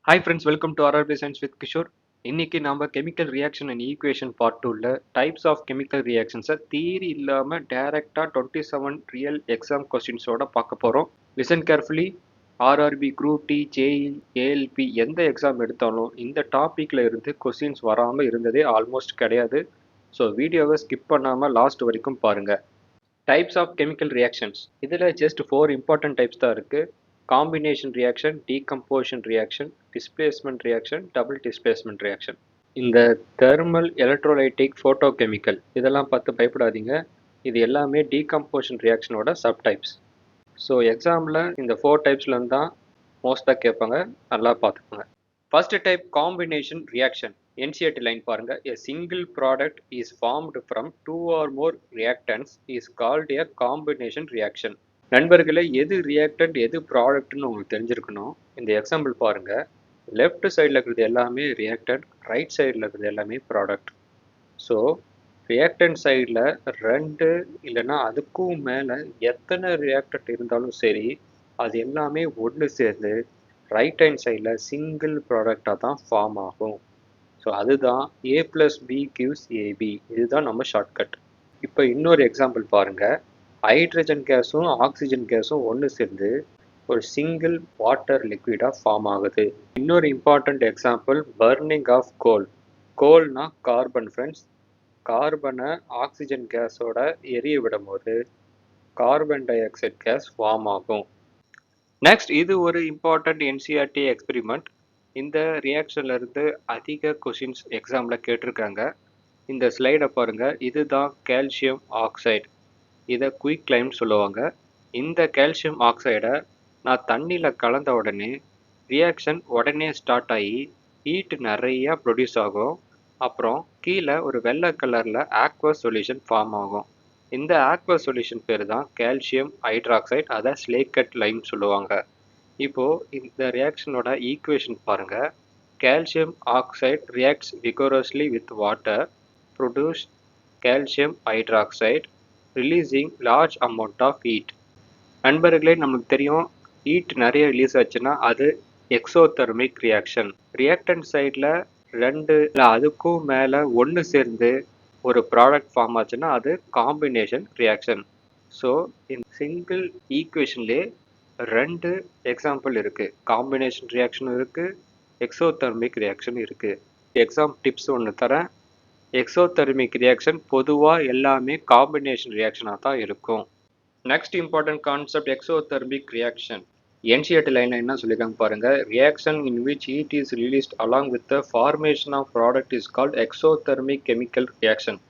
Hi friends, welcome to RRB Science with Kishore. இன்னைக்கு நாம chemical reaction and equation part டூல types of chemical ரியாக்ஷன்ஸை theory இல்லாம டைரக்டா 27 ரியல் எக்ஸாம் கொஸ்டின்ஸோட பார்க்க போறோம். Listen carefully. RRB group D JE ALP எந்த எக்ஸாம் எடுத்தாலும் இந்த டாபிக்ல இருந்து கொஸ்டின்ஸ் வராம இருந்ததே ஆல்மோஸ்ட் கிடையாது. ஸோ வீடியோவை ஸ்கிப் பண்ணாம லாஸ்ட் வரைக்கும் பாருங்க. டைப்ஸ் ஆஃப் கெமிக்கல் ரியாக்ஷன்ஸ் இதில் ஜஸ்ட் 4 இம்பார்ட்டன்ட் டைப்ஸ் தான் இருக்கு. Combination reaction, decomposition reaction, displacement reaction, double displacement reaction. இந்த தெர்மல் எலக்ட்ரோலைட்டிக் ஃபோட்டோகெமிக்கல் இதெல்லாம் பார்த்து பயப்படாதீங்க. இது எல்லாமே டீகம்போசிஷன் ரியாக்ஷனோட சப் டைப்ஸ். ஸோ எக்ஸாமில் இந்த 4 டைப்ஸ்லேருந்து தான் மோஸ்ட்டாக கேட்பாங்க, நல்லா பார்த்துக்கோங்க. First type combination reaction. NCERT line பாருங்க. A single product is formed from 2 or more reactants is called a combination reaction. நண்பர்களே, எது ரியாக்டன்ட் எது ப்ராடக்ட்னு உங்களுக்கு தெரிஞ்சிருக்கணும். இந்த எக்ஸாம்பிள் பாருங்க. லெஃப்ட் சைடில் இருக்கிறது எல்லாமே ரியாக்டன்ட், ரைட் சைடில் இருக்கிறது எல்லாமே ப்ராடக்ட். ஸோ ரியாக்டன்ட் சைடில் 2 இல்லைன்னா அதுக்கும் மேலே எத்தனை ரியாக்டன்ட் இருந்தாலும் சரி, அது எல்லாமே ஒன்று சேர்ந்து ரைட் ஹேண்ட் சைடில் சிங்கிள் ப்ராடக்டாக தான் ஃபார்ம் ஆகும். ஸோ அதுதான் A + B gives AB. இதுதான் நம்ம ஷார்ட்கட். இப்போ இன்னொரு எக்ஸாம்பிள் பாருங்க. ஹைட்ரஜன் கேஸும் ஆக்சிஜன் கேஸும் ஒன்று சேர்ந்து ஒரு சிங்கிள் வாட்டர் லிக்விடாக ஃபார்ம் ஆகுது. இன்னொரு important example burning of coal. கோல்னா கார்பன் ஃப்ரெண்ட்ஸ். கார்பனை ஆக்சிஜன் கேஸோட எரிய விடும்போது carbon dioxide gas form ஆகும். நெக்ஸ்ட், இது ஒரு இம்பார்ட்டன்ட் என்சிஆர்டி எக்ஸ்பெரிமெண்ட். இந்த ரியாக்ஷன்ல இருந்து அதிக கொஷின்ஸ் எக்ஸாம்ல கேட்டிருக்காங்க. இந்த ஸ்லைடை பாருங்க. இதுதான் கால்சியம் ஆக்சைடு. இதை குயிக் லைம் சொல்லுவாங்க. இந்த கால்சியம் ஆக்சைடை நான் தண்ணியில் கலந்த உடனே ரியாக்ஷன் உடனே ஸ்டார்ட் ஆகி ஹீட் நிறையா ப்ரொடியூஸ் ஆகும். அப்புறம் கீழே ஒரு வெள்ளை கலரில் ஆக்வஸ் சொல்யூஷன் ஃபார்ம் ஆகும். இந்த ஆக்வஸ் சொல்யூஷன் பேர் தான் கால்சியம் ஹைட்ராக்சைடு, அதை ஸ்லேக்கட் லைம் சொல்லுவாங்க. இப்போது இந்த ரியாக்ஷனோட ஈக்குவேஷன் பாருங்கள். Calcium oxide reacts vigorously with water, produce calcium hydroxide, releasing large amount of heat. நண்பர்களே, நமக்கு தெரியும் ஹீட் நிறைய ரிலீஸ் ஆச்சுன்னா அது எக்ஸோதெர்மிக் ரியாக்ஷன். ரியாக்டன்ட் சைடில் 2 இல்லை அதுக்கும் மேலே ஒன்று சேர்ந்து ஒரு ப்ராடக்ட் ஃபார்ம் ஆச்சுன்னா அது காம்பினேஷன் ரியாக்ஷன். ஸோ இந்த சிங்கிள் ஈக்குவேஷன்லேயே 2 எக்ஸாம்பிள் இருக்குது. காம்பினேஷன் ரியாக்ஷன் இருக்குது, எக்ஸோதெர்மிக் ரியாக்ஷன் இருக்குது. எக்ஸாம் டிப்ஸ் ஒன்று தரேன். எக்ஸோதெர்மிக் ரியாக்ஷன் பொதுவாக எல்லாமே காம்பினேஷன் ரியாக்ஷனாக தான் இருக்கும். Next important concept exothermic reaction. NCERT லைனில் என்ன சொல்லியிருக்காங்க பாருங்க. Reaction in which heat is released along with the formation of product is called exothermic chemical reaction.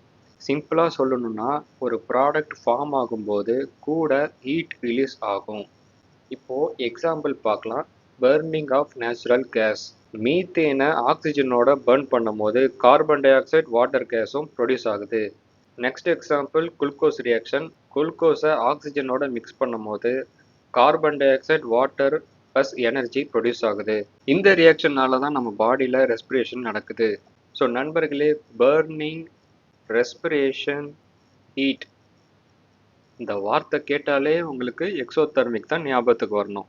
சிம்பிளாக சொல்லணும்னா, ஒரு ப்ராடக்ட் ஃபார்ம் ஆகும்போது கூட ஹீட் ரிலீஸ் ஆகும். இப்போது எக்ஸாம்பிள் பார்க்கலாம். Burning of natural gas. மீத்தேனை ஆக்சிஜனோட பர்ன் பண்ணும்போது கார்பன் டை ஆக்சைடு வாட்டர் கேஸும் ப்ரொடியூஸ் ஆகுது. Next example glucose reaction. குளுக்கோஸை ஆக்சிஜனோட மிக்ஸ் பண்ணும்போது carbon dioxide water plus energy produce ஆகுது. இந்த ரியாக்ஷனால தான் நம்ம பாடியில் ரெஸ்பிரேஷன் நடக்குது. ஸோ நண்பர்களே, பர்னிங், ரெஸ்பிரேஷன், ஹீட் இந்த வார்த்தை கேட்டாலே உங்களுக்கு எக்ஸோதெர்மிக் தான் ஞாபகத்துக்கு வரணும்.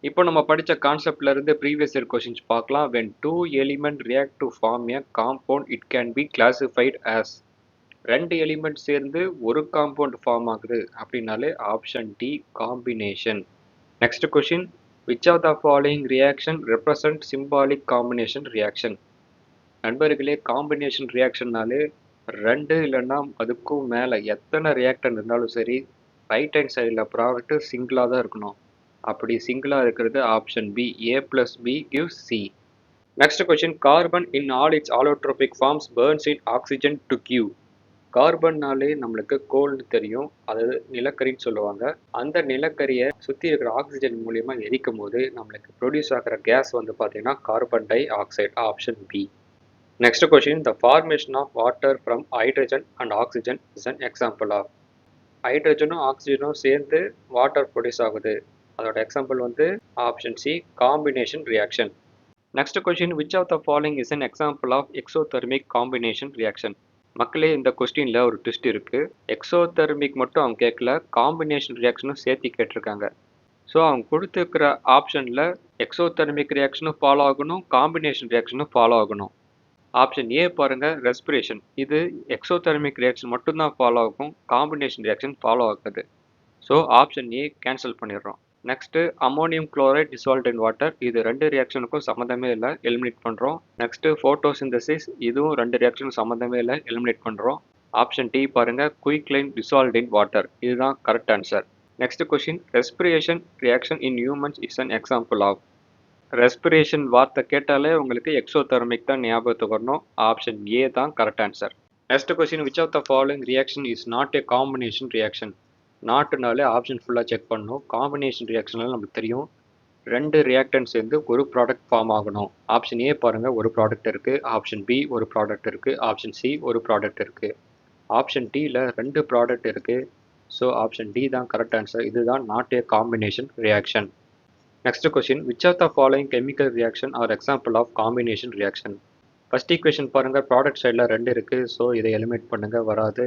இப்போ நம்ம படித்த கான்செப்ட்ல இருந்து ப்ரீவியஸ் இயர் கொஸ்டின்ஸ் பார்க்கலாம். when 2 elements react to form a compound it can be classified as. 2 element சேர்ந்து ஒரு காம்பவுண்ட் ஃபார்ம் ஆகுது அப்படின்னாலே option D combination. Next question, which of the following reaction represent symbolic combination reaction? நண்பர்களே, combination ரியாக்ஷன்னாலே 2 இல்லைன்னா அதுக்கும் மேலே எத்தனை ரியாக்டன் இருந்தாலும் சரி, ரைட் ஹேண்ட் சைடில் ப்ராடக்ட் சிங்கிளாக தான் இருக்கணும். அப்படி சிங்கிளாக இருக்கிறது option B. A + B gives C. Next question, carbon in all its allotropic forms burns in oxygen to give. கார்பன்னாலே நம்மளுக்கு கோல்னு தெரியும், அது நிலக்கரின்னு சொல்லுவாங்க. அந்த நிலக்கரியை சுற்றி இருக்கிற ஆக்சிஜன் மூலியமாக எரிக்கும் போது நம்மளுக்கு ப்ரொடியூஸ் ஆகிற கேஸ் வந்து பார்த்தீங்கன்னா carbon dioxide, option B. Next question, the formation of water from hydrogen and oxygen is an example of. ஹைட்ரஜனும் ஆக்சிஜனும் சேர்ந்து வாட்டர் ப்ரொடியூஸ் ஆகுது. அதோட எக்ஸாம்பிள் வந்து option C combination reaction. Next question, which of the following is an example of exothermic combination reaction. மக்களே, இந்த கொஸ்டினில் ஒரு ட்விஸ்ட் இருக்குது. எக்ஸோதெர்மிக் மட்டும் அவங்க கேட்கல, காம்பினேஷன் ரியாக்ஷனும் சேர்த்து கேட்டிருக்காங்க. ஸோ அவங்க கொடுத்துருக்கிற ஆப்ஷனில் எக்ஸோதெர்மிக் ரியாக்ஷனும் ஃபாலோ ஆகணும், காம்பினேஷன் ரியாக்ஷனும் ஃபாலோ ஆகணும். ஆப்ஷன் ஏ பாருங்க, ரெஸ்பிரேஷன். இது எக்ஸோதெர்மிக் ரியாக்ஷன் மட்டும்தான் ஃபாலோ ஆகும், காம்பினேஷன் ரியாக்ஷன் ஃபாலோ ஆகாது. ஸோ ஆப்ஷன் ஏ கேன்சல் பண்ணிடுறோம். Next ammonium chloride dissolved in water. இது ரெண்டு ரியாக்ஷனுக்கும் சம்மந்தமே இல்லை, எலிமினேட் பண்ணுறோம். Next photosynthesis. இதுவும் ரெண்டு ரியாக்ஷனுக்கும் சம்மந்தமே இல்லை, எலிமினேட் பண்ணுறோம். ஆப்ஷன் டி பாருங்க, குயிக்லைன் டிசால்வ்ட் இன் வாட்டர். இதுதான் correct answer. Next question, respiration reaction in humans is an example of. Respiration வார்த்தை கேட்டாலே உங்களுக்கு எக்ஸோதெர்மிக் தான் ஞாபகத்துக்கு வரணும். ஆப்ஷன் ஏ தான் correct answer. Next question, which of the following reaction is not a combination reaction. நாட்டுனாலே option ஃபுல்லாக check பண்ணணும். காம்பினேஷன் ரியாக்ஷனால நமக்கு தெரியும், ரெண்டு ரியாக்டன்ட் சேர்ந்து ஒரு ப்ராடக்ட் ஃபார்ம் ஆகணும். ஆப்ஷன் ஏ பாருங்க, ஒரு ப்ராடக்ட் இருக்கு. ஆப்ஷன் பி ஒரு ப்ராடக்ட் இருக்கு. ஆப்ஷன் சி ஒரு ப்ராடக்ட் இருக்கு. ஆப்ஷன் டியில் ரெண்டு ப்ராடக்ட் இருக்கு. ஸோ ஆப்ஷன் டி தான் கரெக்ட் ஆன்சர். இதுதான் not a combination reaction. Next question, which of the following chemical reaction are example of combination reaction. First equation பாருங்க, ப்ராடக்ட் சைடில் ரெண்டு இருக்கு. ஸோ இதை எலிமினேட் பண்ணுங்க, வராது.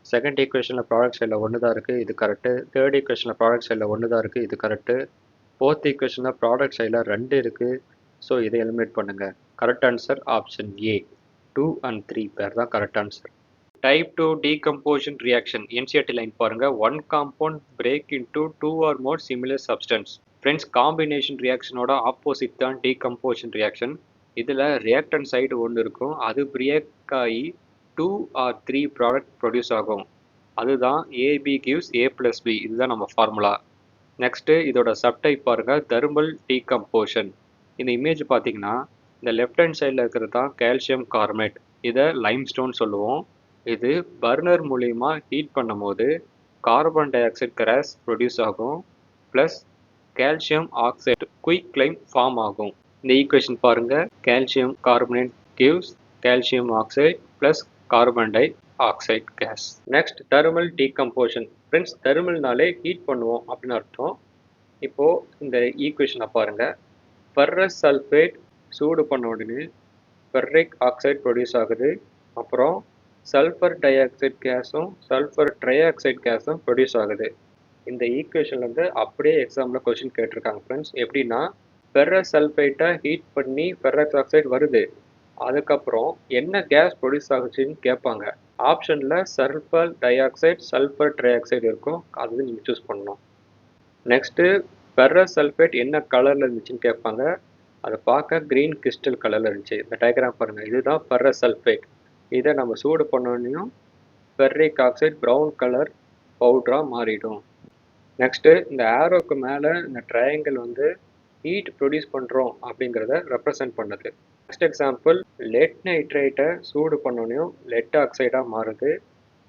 செகண்ட் ஈக்குவேஷனில் ப்ராடக்ட் சைடில் ஒன்று தான் இருக்குது, இது கரெக்டு. தேர்ட் ஈக்குவேஷனில் ப்ராடக்ட் சைடில் ஒன்று தான் இருக்குது, இது கரெக்டு. ஃபோர்த் ஈக்குவேஷனில் ப்ராடக்ட் சைடில் ரெண்டு இருக்குது. ஸோ இதை எலிமினேட் பண்ணுங்கள். Correct answer option A. 2 and 3 பேர் தான் correct answer. Type 2 decomposition reaction. NCERT line பாருங்கள், one compound break into 2 or more similar substance. Friends, combination ரியாக்ஷனோட ஆப்போசிட் தான் டீகம்போஷன் ரியாக்ஷன். இதில் ரியாக்டன் சைடு ஒன்று இருக்கும், அது பிரேக் ஆகி 2 or 3 ப்ராடக்ட் ப்ரொடியூஸ் ஆகும். அதுதான் ஏபி கிவ்ஸ் ஏ ப்ளஸ் பி. இதுதான் நம்ம ஃபார்முலா. நெக்ஸ்ட்டு இதோட சப்டைப் பாருங்கள், தெர்மல் டீகம்போஷன். இந்த இமேஜ் பார்த்தீங்கன்னா, இந்த லெஃப்ட் ஹேண்ட் சைடில் இருக்கிறது தான் கால்சியம் கார்பனேட். இதை லைம்ஸ்டோன் சொல்லுவோம். இது பர்னர் மூலிமா ஹீட் பண்ணும் போது carbon dioxide gas produce ஆகும், plus calcium oxide quicklime form ஆகும். இந்த ஈக்குவேஷன் பாருங்கள், calcium carbonate gives calcium oxide plus carbon dioxide gas. Next thermal decomposition. Friends, தெர்மல்னாலே ஹீட் பண்ணுவோம் அப்படின்னு அர்த்தம். இப்போது இந்த ஈக்குவேஷனை பாருங்கள், ஃபெர்ரஸ் சல்ஃபேட் சூடு பண்ண உடனே ஃபெர்ரிக் ஆக்சைடு ப்ரொடியூஸ் ஆகுது. அப்புறம் சல்ஃபர் டை ஆக்சைடு கேஸும் சல்ஃபர் ட்ரை ஆக்சைடு கேஸும் ப்ரொடியூஸ் ஆகுது. இந்த ஈக்குவேஷன்லேருந்து அப்படியே எக்ஸாமில் கொஸ்டின் கேட்டிருக்காங்க ஃப்ரெண்ட்ஸ். எப்படின்னா, ஃபெர்ரஸ் சல்ஃபேட்டை ஹீட் பண்ணி ஃபெர்ரஸ் ஆக்சைடு வருது, அதுக்கப்புறம் என்ன கேஸ் ப்ரொடியூஸ் ஆகுச்சுன்னு கேட்பாங்க. ஆப்ஷனில் sulphur dioxide sulphur trioxide இருக்கும், அது நீங்கள் சூஸ் பண்ணணும். நெக்ஸ்ட்டு ஃபெர்ரஸ் சல்ஃபேட் என்ன கலரில் இருந்துச்சுன்னு கேட்பாங்க. அதை பார்க்க க்ரீன் கிறிஸ்டல் கலரில் இருந்துச்சு. இந்த டயக்ராம் பாருங்கள், இதுதான் ஃபெர்ரஸ் சல்ஃபேட். இதை நம்ம சூடு பண்ணோன்னையும் ஃபெர்ரிக் ஆக்சைடு ப்ரௌன் கலர் பவுடராக மாறிடும். நெக்ஸ்ட்டு இந்த ஆரோக்கு மேலே இந்த ட்ரையாங்கிள் வந்து ஹீட் ப்ரொடியூஸ் பண்ணுறோம் அப்படிங்கிறத ரெப்ரசன்ட் பண்ணுது. நெக்ஸ்ட் எக்ஸாம்பிள், லெட் நைட்ரேட்டை சூடு பண்ணோன்னையும் லெட் ஆக்சைடாக மாறுது,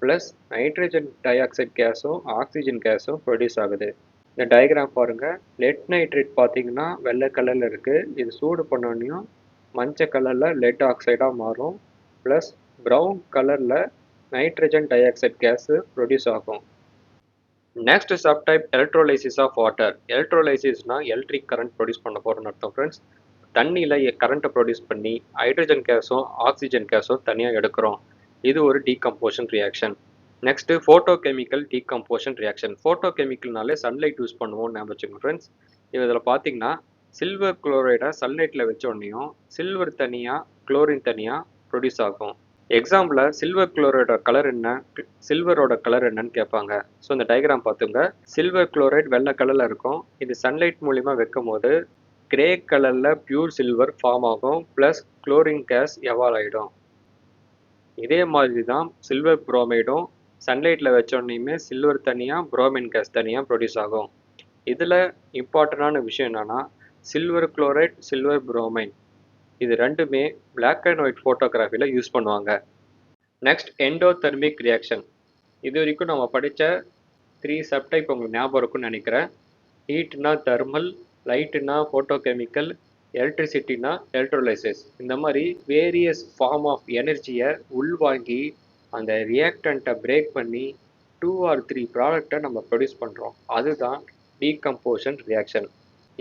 ப்ளஸ் நைட்ரஜன் டை ஆக்சைடு கேஸும் ஆக்சிஜன் கேஸும் ப்ரொடியூஸ் ஆகுது. இந்த டயக்ராம் பாருங்கள், லெட் நைட்ரேட் பார்த்தீங்கன்னா வெள்ளை கலரில் இருக்குது. இது சூடு பண்ணோன்னையும் மஞ்சள் கலரில் லெட் ஆக்சைடாக மாறும், ப்ளஸ் ப்ரௌன் கலரில் nitrogen dioxide gas produce ஆகும். Next subtype electrolysis of water. எலக்ட்ரோலைசிஸ்னால் எலக்ட்ரிக் கரண்ட் ப்ரொடியூஸ் பண்ண போகிறோன்னு அர்த்தம் ஃப்ரெண்ட்ஸ். தண்ணியில் கரண்ட்டை ப்ரொடியூஸ் பண்ணி ஹைட்ரஜன் கேஸும் ஆக்சிஜன் கேஸும் தனியாக எடுக்கிறோம். இது ஒரு decomposition reaction. Next photochemical decomposition reaction. ஃபோட்டோ கெமிக்கல்னாலே சன்லைட் யூஸ் பண்ணுவோம்னு ஞாபகம் வச்சுக்கோங்க ஃப்ரெண்ட்ஸ். இதில் பார்த்தீங்கன்னா, சில்வர் குளோரைடை சன்லைட்டில் வச்ச உடனேயும் சில்வர் தனியாக குளோரின் தனியாக ப்ரொடியூஸ் ஆகும். எக்ஸாம்பிளில் சில்வர் குளோரைடோட கலர் என்ன, சில்வரோட கலர் என்னன்னு கேட்பாங்க. ஸோ இந்த டயக்ராம் பார்த்துங்க, சில்வர் குளோரைட் வெள்ளை கலரில் இருக்கும். இது சன்லைட் மூலிமா வைக்கும் போது கிரே கலரில் பியூர் சில்வர் ஃபார்ம் ஆகும், ப்ளஸ் குளோரின் கேஸ் எவால் ஆகிடும். இதே மாதிரி தான் சில்வர் புரோமைடும் சன்லைட்டில் வச்சோடனையுமே சில்வர் தனியாக புரோமின் கேஸ் தனியாக ப்ரொடியூஸ் ஆகும். இதில் இம்பார்ட்டண்டான விஷயம் என்னென்னா, சில்வர் குளோரைட் சில்வர் புரோமைன் இது ரெண்டுமே பிளாக் அண்ட் ஒயிட் ஃபோட்டோகிராஃபியில் யூஸ் பண்ணுவாங்க. Next endothermic reaction. இது வரைக்கும் நம்ம படித்த 3 சப்டைப் உங்களுக்கு ஞாபகம் இருக்குன்னு நினைக்கிறேன். ஹீட்னா தெர்மல், லைட்டுனா ஃபோட்டோகெமிக்கல், எலக்ட்ரிசிட்டினா எலக்ட்ரோலைசிஸ். இந்த மாதிரி வேரியஸ் ஃபார்ம் ஆஃப் எனர்ஜியை உள்வாங்கி அந்த ரியாக்டண்ட்டை பிரேக் பண்ணி 2 or 3 ப்ராடக்டை நம்ம ப்ரொடியூஸ் பண்ணுறோம். அதுதான் டீகம்போஷன் ரியாக்ஷன்.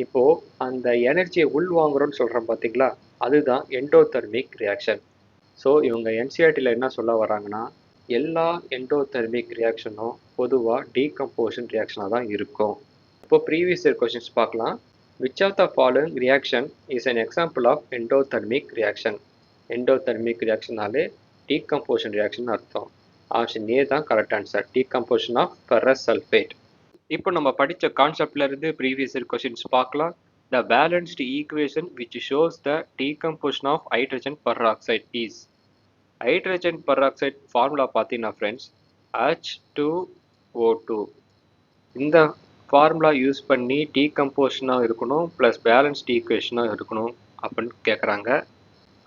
இப்போது அந்த எனர்ஜியை உள்வாங்குறோன்னு சொல்கிறோம் பார்த்தீங்களா, அதுதான் எண்டோதெர்மிக் ரியாக்ஷன். ஸோ இவங்க என்சிஆர்டியில் என்ன சொல்ல வராங்கன்னா, எல்லா எண்டோதெர்மிக் ரியாக்ஷனும் பொதுவாக டீகம்போஷன் ரியாக்ஷனாக தான் இருக்கும். இப்போ ப்ரீவியஸ் இயர் கொஸ்டின்ஸ் பார்க்கலாம். Which of the following reaction is an example of endothermic reaction? Endothermic ரியாக்ஷனாலே டீகம்போசிஷன் ரியாக்ஷன் அர்த்தம். ஆப்ஷன் ஏ தான் correct answer. Decomposition of ferrous sulphate. இப்போ நம்ம படித்த கான்செப்ட்ல இருந்து ப்ரீவியஸ் இயர் கொஸ்டின்ஸ் பார்க்கலாம். The balanced equation which shows the decomposition of hydrogen peroxide is. Hydrogen peroxide formula பார்த்தீங்கன்னா ஃப்ரெண்ட்ஸ் H2O2. இந்த ஃபார்முலா யூஸ் பண்ணி டீகம்போசிஷனாக இருக்கணும் ப்ளஸ் பேலன்ஸ்டு ஈக்குவேஷனாக இருக்கணும் அப்படின்னு கேட்குறாங்க.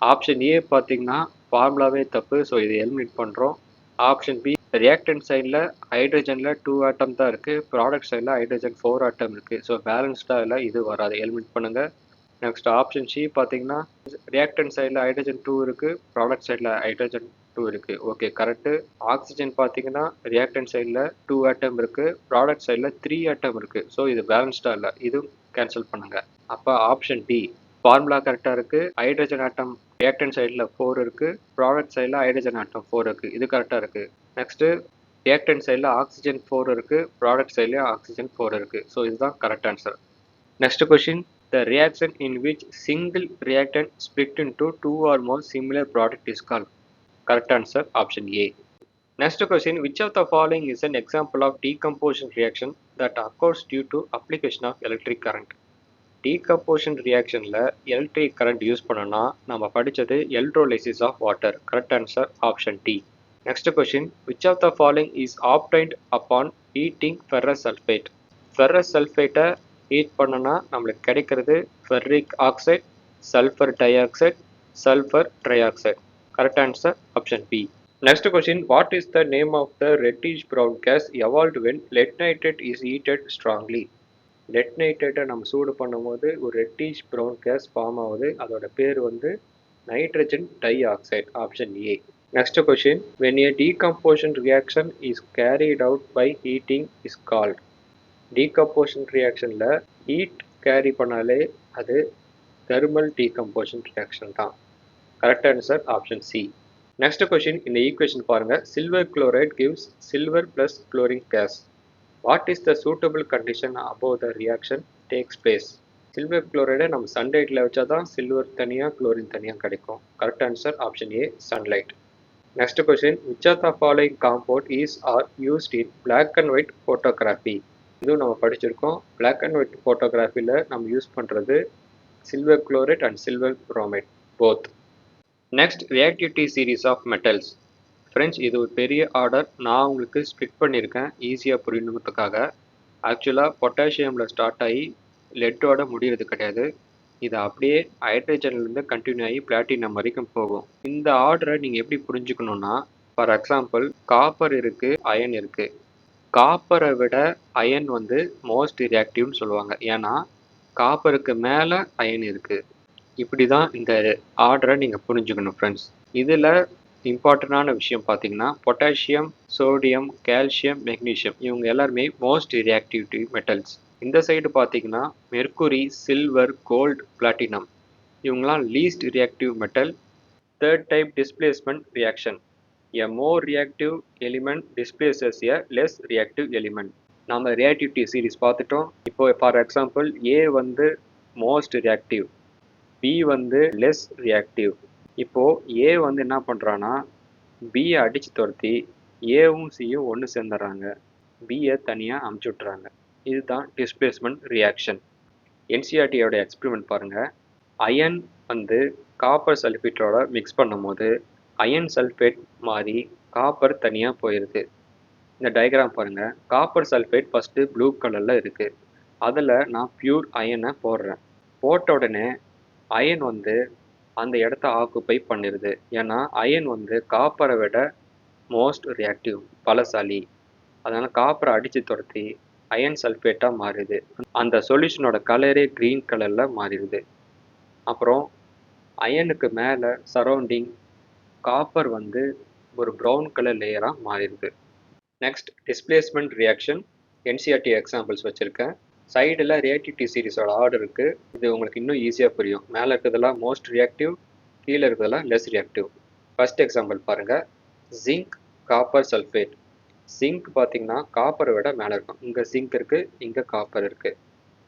ஆப்ஷன் ஏ பார்த்தீங்கன்னா ஃபார்முலாவே தப்பு, ஸோ இதை எலிமினேட் பண்ணுறோம். ஆப்ஷன் பி ரியாக்டன்ட் சைடில் ஹைட்ரஜனில் 2 ஆட்டம் தான் இருக்குது, ப்ராடக்ட் சைடில் ஹைட்ரஜன் 4 ஆட்டம் இருக்குது. ஸோ பேலன்ஸ்டாக இல்லை, இது வராது, எலிமினேட் பண்ணுங்கள். நெக்ஸ்ட் ஆப்ஷன் சி பார்த்தீங்கன்னா ரியாக்டன்ட் சைடில் ஹைட்ரஜன் 2 இருக்குது, ப்ராடக்ட் சைடில் ஹைட்ரஜன் 2 இருக்குது. Okay correct. ஆக்சிஜன் பார்த்தீங்கன்னா ரியாக்டன்ட் சைடில் 2 ஆட்டம் இருக்குது, ப்ராடக்ட் சைடில் 3 ஆட்டம் இருக்குது. ஸோ இது பேலன்ஸ்டாக இல்லை, இதுவும் கேன்சல் பண்ணுங்கள். அப்போ ஆப்ஷன் டி ஃபார்முலா கரெக்டாக இருக்குது. ஹைட்ரஜன் ஆட்டம் ரியாக்டன்ட் சைடில் 4 இருக்குது, ப்ராடக்ட் சைடில் ஹைட்ரஜன் ஆட்டம் 4 இருக்குது, இது கரெக்டாக இருக்குது. நெக்ஸ்ட்டு ரியாக்டன்ட் சைடில் ஆக்சிஜன் 4 இருக்குது, ப்ராடக்ட் சைடில் ஆக்சிஜன் 4 இருக்குது. ஸோ இதுதான் correct answer. Next question, the reaction in which single reactant split into 2 or more similar product is called. Correct answer option A. Next question, which of the following is an example of decomposition reaction that occurs due to application of electric current? Decomposition reactionல electric current use பண்ணனா நம்ம படிச்சது electrolysis of water. Correct answer option D. Next question, which of the following is obtained upon heating ferrous sulfate? Ferrous sulfate heat பண்ணனா நம்மளுக்கு கிடைக்கிறது ferric oxide, sulphur dioxide, sulphur trioxide. Correct answer option B. Next question, what is the name of the reddish brown gas evolved when lead nitrate is heated strongly? Lead நைட்ரேட்டை நம்ம சூடு பண்ணும்போது ஒரு reddish brown gas form ஆகுது, அதோட பேர் வந்து nitrogen dioxide. Option A. Next question, when a decomposition reaction is carried out by heating is called. Decomposition ரியாக்ஷனில் ஹீட் கேரி பண்ணாலே அது தெர்மல் டீகம்போசிஷன் ரியாக்ஷன் தான். Correct answer option C. Next question, இந்த equation பாருங்கள். Silver chloride gives silver plus chlorine gas. What is the suitable condition above the reaction takes place? சில்வர் குளோரைடை நம்ம சன்லைட்டில் வச்சா தான் சில்வர் தனியாக குளோரின் தனியாக கிடைக்கும். Correct answer option A sunlight. Next question, which of the following compound is are used in black and white photography? இதுவும் நம்ம படிச்சிருக்கோம். பிளாக் அண்ட் ஒயிட் ஃபோட்டோகிராஃபியில் நம்ம யூஸ் பண்ணுறது silver chloride and silver bromide both. Next, reactivity series of metals. Friends, இது ஒரு பெரிய order, நான் உங்களுக்கு ஸ்ப்ளிட் பண்ணியிருக்கேன் ஈஸியாக புரியணுங்கிறதுக்காக. ஆக்சுவலாக பொட்டாசியமில் ஸ்டார்ட் ஆகி லெட்டோட முடிகிறது கிடையாது, இது அப்படியே ஹைட்ரஜன்லேருந்து கண்டினியூ ஆகி பிளாட்டினம் வரைக்கும் போகும். இந்த ஆர்டரை நீங்கள் எப்படி புரிஞ்சுக்கணுன்னா, ஃபார் எக்ஸாம்பிள் காப்பர் இருக்குது, அயன் இருக்குது. காப்பரை விட அயன் வந்து மோஸ்ட் ரியாக்டிவ்னு சொல்லுவாங்க, ஏன்னா காப்பருக்கு மேலே அயன் இருக்குது. இப்படி தான் இந்த ஆர்டரை நீங்கள் புரிஞ்சுக்கணும் ஃப்ரெண்ட்ஸ். இதில் இம்பார்ட்டண்டான விஷயம் பார்த்தீங்கன்னா பொட்டாசியம், சோடியம், கால்சியம், மெக்னீஷியம் இவங்க எல்லாருமே மோஸ்ட் ரியாக்டிவ் மெட்டல்ஸ். இந்த சைடு பார்த்தீங்கன்னா மெர்க்குரி, சில்வர், கோல்டு, பிளாட்டினம் இவங்களாம் least reactive metal. Third type displacement reaction. A more reactive element displaces a less reactive element. நாம reactivity series பார்த்துட்டோம். இப்போ ஃபார் எக்ஸாம்பிள் A வந்து most reactive, B வந்து less reactive. இப்போ A வந்து என்ன பண்ணுறான்னா Bயை அடித்து துரத்தி ஏவும் சியும் ஒன்று சேர்ந்துடுறாங்க, Bயை தனியாக அமுச்சு விட்றாங்க. இதுதான் டிஸ்பிளேஸ்மெண்ட் ரியாக்ஷன். என்சிஆர்டியோட எக்ஸ்பெரிமெண்ட் பாருங்கள். அயன் வந்து காப்பர் சல்ஃபேட்டோட மிக்ஸ் பண்ணும் போது அயன் சல்ஃபேட் மாறி காப்பர் தனியாக போயிடுது. இந்த டயக்ராம் பாருங்கள். காப்பர் சல்ஃபேட் ஃபஸ்ட்டு ப்ளூ கலரில் இருக்குது, அதில் நான் பியூர் அயனை போடுறேன். போட்ட உடனே அயன் வந்து அந்த இடத்த ஆக்குப்பை பண்ணிடுது, ஏன்னா அயன் வந்து காப்பரை விட மோஸ்ட் ரியாக்டிவ், பலசாலி. அதனால் காப்பரை அடித்து துரத்தி அயன் சல்ஃபேட்டாக மாறிடுது. அந்த சொல்யூஷனோட கலரே க்ரீன் கலரில் மாறிடுது. அப்புறம் அயனுக்கு மேலே சரௌண்டிங் காப்பர் வந்து ஒரு ப்ரௌன் கலர் லேயராக மாறிடுது. Next, displacement reaction. NCERT examples வச்சுருக்கேன். சைடில் ரியாக்டிவிட்டி சீரிஸோட ஆர்டர் இருக்குது, இது உங்களுக்கு இன்னும் ஈஸியாக புரியும். மேலே இருக்கிறதெல்லாம் மோஸ்ட் ரியாக்டிவ், கீழே இருக்கிறதெல்லாம் லெஸ் ரியாக்டிவ். ஃபர்ஸ்ட் எக்ஸாம்பிள் பாருங்கள். Zinc copper sulphate. ஜிங்க் பார்த்தீங்கன்னா காப்பரை விட மேலே இருக்கும். இங்கே ஜிங்க் இருக்குது, இங்கே காப்பர் இருக்குது.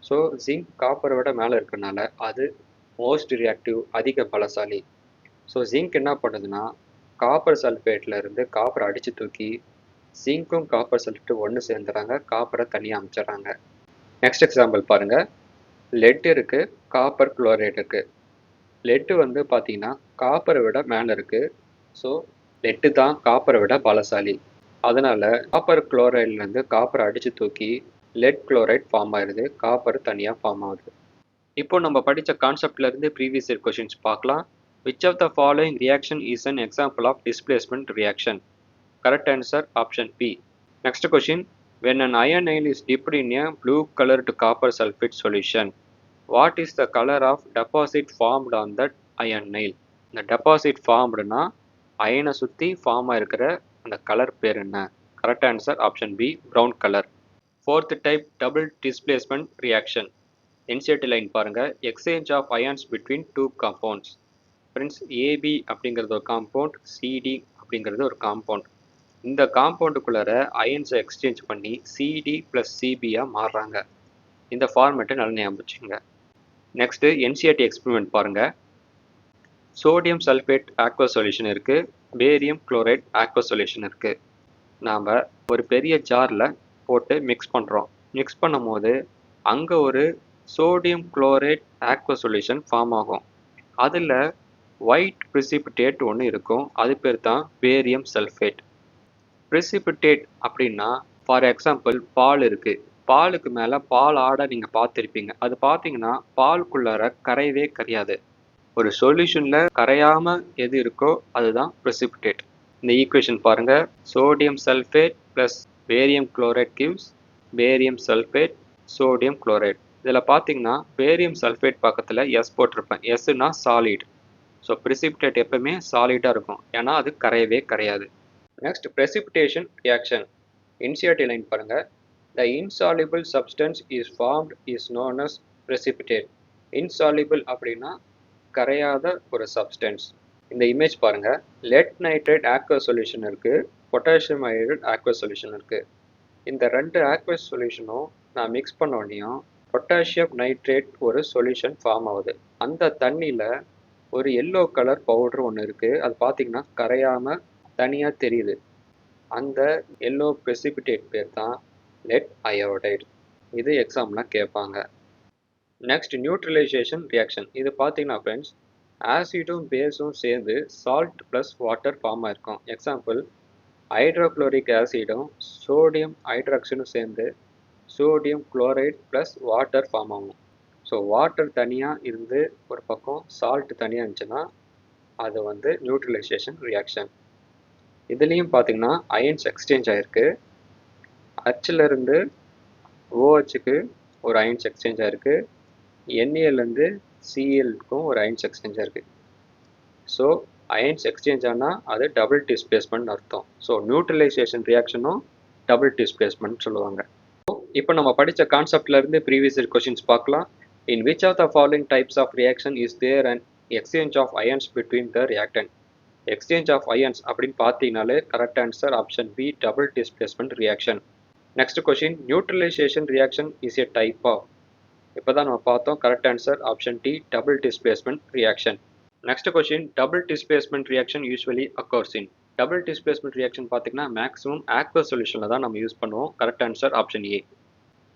ஸோ ஜிங்க் காப்பரை விட மேலே இருக்கிறனால அது மோஸ்ட் ரியாக்டிவ், அதிக பலசாலி. ஸோ ஜிங்க் என்ன பண்ணுதுன்னா காப்பர் சல்ஃபேட்டில் இருந்து காப்பரை அடித்து தூக்கி ஜிங்க்கும் காப்பர் சல்ஃபேட்டு ஒன்று சேர்ந்துறாங்க, காப்பரை தனியாக அமைச்சிட்றாங்க. நெக்ஸ்ட் எக்ஸாம்பிள் பாருங்கள். லெட் இருக்குது, காப்பர் குளோரைட் இருக்குது. லெட்டு வந்து பார்த்தீங்கன்னா காப்பரை விட மேலே இருக்குது. ஸோ லெட்டு தான் காப்பரை விட பலசாலி. அதனால் காப்பர் குளோரைட்லேருந்து காப்பரை அடித்து தூக்கி லெட் குளோரைட் ஃபார்ம் ஆயிடுது, காப்பர் தனியாக ஃபார்ம் ஆகுது. இப்போ நம்ம படித்த கான்செப்ட்லேருந்து ப்ரீவியஸ் இயர் கொஷின்ஸ் பார்க்கலாம். Which of the following reaction is an example of displacement reaction? Correct answer option B. Next question. When an iron nail is dipped in a blue colored copper sulfate solution, what is the color of deposit formed on that iron nail? இந்த deposit formedனா அயனை சுற்றி form ஆகிருக்கிற அந்த colour பேர் என்ன? Correct answer option B, brown colour. Fourth type double displacement reaction. NCERT line பாருங்கள். Exchange of ions between two compounds. Friends, AB அப்படிங்கிறது ஒரு காம்பவுண்ட், சிடி அப்படிங்கிறது ஒரு காம்பவுண்ட். இந்த காம்பவுண்டுக்குள்ளார அயன்ஸை எக்ஸ்சேஞ்ச் பண்ணி சிடி ப்ளஸ் சிபியாக மாறுறாங்க. இந்த ஃபார்மேட்டை நல்லா ஞாபகம் வச்சுக்கோங்க. நெக்ஸ்ட்டு என்சிஆர்டி எக்ஸ்பெரிமெண்ட் பாருங்கள். சோடியம் சல்ஃபேட் ஆக்வா சொல்யூஷன் இருக்குது, பேரியம் குளோரைட் ஆக்வா சொல்யூஷன் இருக்குது. நாம் ஒரு பெரிய ஜாரில் போட்டு மிக்ஸ் பண்ணுறோம். மிக்ஸ் பண்ணும் போது அங்கே ஒரு sodium chloride aqua solution form ஆகும். அதில் ஒயிட் ப்ரிசிபிடேட் ஒன்று இருக்கும், அது பேர் தான் பேரியம் சல்ஃபேட். ப்ரிசிபிடேட் அப்படின்னா ஃபார் எக்ஸாம்பிள் பால் இருக்குது. பாலுக்கு மேலே பால் ஆடை நீங்கள் பார்த்துருப்பீங்க. அது பார்த்தீங்கன்னா பாலுக்குள்ளார கரையவே கரையாது. ஒரு சொல்யூஷனில் கரையாமல் எது இருக்கோ அதுதான் ப்ரிசிபிடேட். இந்த ஈக்குவேஷன் பாருங்கள். Sodium sulphate plus barium chloride gives barium sulphate sodium chloride. இதில் பார்த்தீங்கன்னா பேரியம் சல்ஃபேட் பக்கத்தில் எஸ் போட்டிருப்பேன். எஸ்னா சாலிட். ஸோ ப்ரிசிபிடேட் எப்பவுமே சாலிடாக இருக்கும், ஏன்னா அது கரையவே கரையாது. Next precipitation reaction. NCERT line பாருங்க. The insoluble substance is formed is known as precipitate. Insoluble அப்படின்னா கரையாத ஒரு சப்ஸ்டன்ஸ். இந்த இமேஜ் பாருங்க. லெட் நைட்ரேட் ஆக்வஸ் சொல்யூஷன் இருக்கு, பொட்டாசியம் அயோடைட் ஆக்வஸ் சொல்யூஷன் இருக்கு. இந்த ரெண்டு ஆக்வஸ் சொல்யூஷனும் நான் மிக்ஸ் பண்ணோடனையும் பொட்டாசியம் நைட்ரேட் ஒரு சொல்யூஷன் ஃபார்ம் ஆகுது. அந்த தண்ணியில் ஒரு எல்லோ கலர் பவுடர் ஒன்று இருக்குது. அது பார்த்தீங்கன்னா கரையாமல் தனியாக தெரியுது. அந்த எல்லோ precipitate பேர் தான் லெட் அயோடைடு. இது எக்ஸாம்லாம் கேட்பாங்க. Next neutralisation reaction. இது பார்த்தீங்கன்னா ஃப்ரெண்ட்ஸ், ஆசிடும் பேஸும் சேர்ந்து சால்ட் ப்ளஸ் வாட்டர் ஃபார்ம் ஆயிருக்கும். எக்ஸாம்பிள், ஹைட்ரோக்ளோரிக் ஆசிடும் சோடியம் ஹைட்ராக்சைடும் சேர்ந்து sodium chloride plus water form ஆகும். ஸோ வாட்டர் தனியாக இருந்து ஒரு பக்கம் சால்ட் தனியாக இருந்துச்சுன்னா அது வந்து நியூட்ரலைசேஷன் ரியாக்ஷன். இதுலேயும் பார்த்தீங்கன்னா அயன்ஸ் எக்ஸ்சேஞ்ச் ஆகிருக்கு. ஹச்சிலேருந்து ஓஹெச்சுக்கு ஒரு அயன்ஸ் எக்ஸ்சேஞ்ச் ஆகிருக்கு, என்ஏலேருந்து சிஎல்க்கும் ஒரு அயன்ஸ் எக்ஸ்சேஞ்ச் ஆகிருக்கு. ஸோ அயன்ஸ் எக்ஸ்சேஞ்ச் ஆனால் அது டபுள் டிஸ்பிளேஸ்மெண்ட் அர்த்தம். ஸோ நியூட்ரலைசேஷன் ரியாக்ஷனும் டபுள் டிஸ்பிளேஸ்மெண்ட் சொல்லுவாங்க. இப்போ நம்ம படித்த கான்செப்ட்லேருந்து ப்ரீவியஸ் இயர் கொஷின்ஸ் பார்க்கலாம். In which of the following types of reaction is there and exchange of ions between the reactant? Exchange of ions அப்படின்னு பார்த்தீங்கனாலே correct answer option B, double displacement reaction. Next question. Neutralisation reaction is a type of. இப்போ தான் நம்ம பார்த்தோம். Correct answer option D, double displacement reaction. Next question. Double displacement reaction usually occurs in. Double displacement reaction பார்த்தீங்கன்னா maximum aqueous சொல்யூஷனில் தான் நம்ம use பண்ணுவோம். Correct answer option A.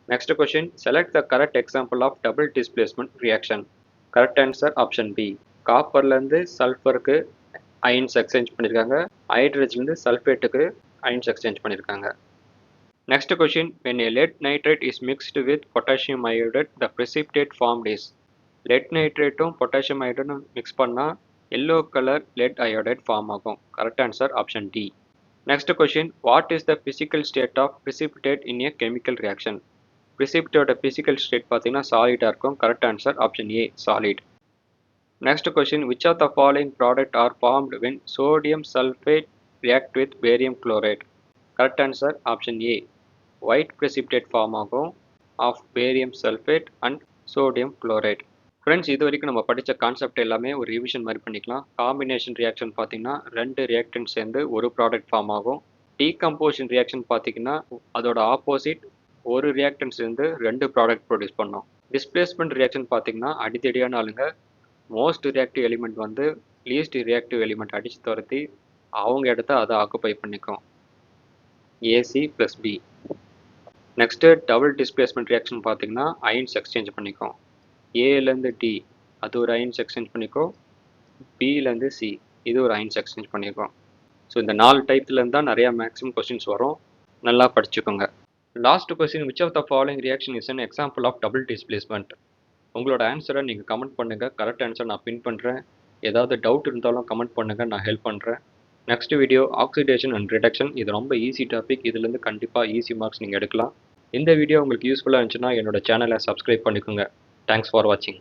Next question. Select the correct example of double displacement reaction. Correct answer option B. காப்பர்லேருந்து சல்ஃபருக்கு ions exchange பண்ணியிருக்காங்க, ஹைட்ரஜன்லேருந்து சல்ஃபேட்டுக்கு அயன்ஸ் எக்ஸ்சேஞ்ச் பண்ணியிருக்காங்க. Next question. when a lead nitrate is mixed with potassium iodide the precipitate formed is. Lead நைட்ரேட்டும் potassium அயோடைடும் mix பண்ணால் yellow colour lead iodide form ஆகும். Correct answer option D. Next question. What is the physical state of precipitate in a chemical reaction? precipitate physical state பார்த்தீங்கன்னா சாலிடாக இருக்கும். Correct answer option A, solid. Next question. Which of the following product are formed when sodium sulfate react with barium chloride? Correct answer option A. White precipitate form ஆகும் of barium sulfate and sodium chloride. Friends, இது வரைக்கும் நம்ம படித்த concept எல்லாமே ஒரு revision மாதிரி பண்ணிக்கலாம். Combination reaction பார்த்தீங்கன்னா ரெண்டு ரியாக்டன்ட் சேர்ந்து ஒரு ப்ராடக்ட் ஃபார்ம் ஆகும். டீகம்போசிஷன் ரியாக்ஷன் பார்த்தீங்கன்னா அதோட ஆப்போசிட் ஒரு ரியாக்டன்ஸ்லேருந்து 2 ப்ராடக்ட் ப்ரொடியூஸ் பண்ணோம். டிஸ்பிளேஸ்மெண்ட் ரியாக்ஷன் பார்த்தீங்கன்னா அடித்தடியான ஆளுங்க மோஸ்ட் ரியாக்டிவ் எலிமெண்ட் வந்து லீஸ்ட் ரியாக்டிவ் எலிமெண்ட் அடித்து துரத்தி அவங்க இடத்த அதை ஆக்குப்பை பண்ணிக்கும். AC plus B. Next double displacement reaction பார்த்தீங்கன்னா அயன்ஸ் எக்ஸ்சேஞ்ச் பண்ணிக்கும். ஏலேருந்து டி அது ஒரு அயன்ஸ் எக்ஸ்சேஞ்ச் பண்ணிக்கும். பிலேருந்து சி இது ஒரு அயன்ஸ் எக்ஸ்சேஞ்ச் பண்ணிக்கும். ஸோ இந்த 4 டைப்லேருந்து தான் நிறையா மேக்ஸிமம் கொஸ்டின்ஸ் வரும். நல்லா படிச்சுக்கோங்க. Last question, which of the following reaction is an example of double displacement? உங்களோட ஆன்சரை நீங்கள் கமெண்ட் பண்ணுங்கள். கரெக்ட் ஆன்சர் நான் பின் பண்ணுறேன். ஏதாவது டவுட் இருந்தாலும் கமெண்ட் பண்ணுங்கள், நான் ஹெல்ப் பண்ணுறேன். Next video oxidation and reduction. இது ரொம்ப ஈஸி டாபிக். இதுலேருந்து கண்டிப்பாக ஈஸி மார்க்ஸ் நீங்கள் எடுக்கலாம். இந்த வீடியோ உங்களுக்கு யூஸ்ஃபுல்லாக இருந்துச்சுன்னா என்னோட சேனலை சப்ஸ்கிரைப் பண்ணிக்கோங்க. தேங்க்ஸ் ஃபார் வாட்சிங்.